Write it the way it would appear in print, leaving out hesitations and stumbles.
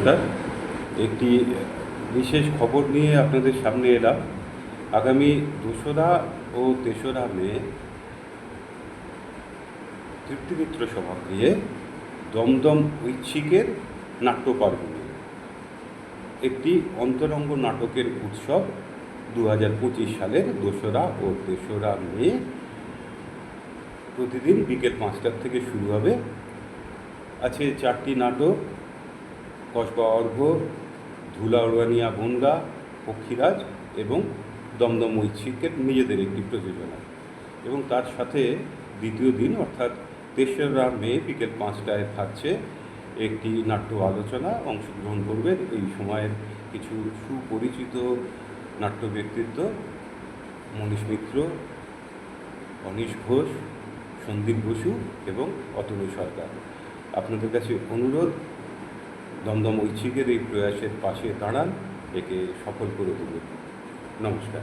নমস্কার। একটি বিশেষ খবর নিয়ে আপনাদের সামনে এলাম। আগামী 2রা ও 3রা মে তৃপ্তি মিত্র সভাগৃহে দমদম ঐচ্ছিকের নাট্যপার্বণে একটি অন্তরঙ্গ নাটকের উৎসব 2025 সালের 2রা ও 3রা মে প্রতিদিন বিকেল 5টা থেকে শুরু হবে। আছে 4টি নাটক: কসবা অর্ঘ্য, ধুলা উড়ানিয়া বনগা, পক্ষীরাজ এবং দমদম ঐচ্ছিকের নিজেদের একটি প্রযোজনা। এবং তার সাথে দ্বিতীয় দিন অর্থাৎ 3রা মে বিকেল 5টায় থাকছে একটি নাট্য আলোচনা। অংশগ্রহণ করবেন এই সময়ের কিছু সুপরিচিত নাট্য ব্যক্তিত্ব: মনীশ মিত্র, অনীশ ঘোষ, সন্দীপ বসু এবং অতনু সরকার। আপনাদের কাছে অনুরোধ, দমদম ঐচ্ছিকের এই প্রয়াসের পাশে দাঁড়ান, একে সফল করে তুলুন। নমস্কার।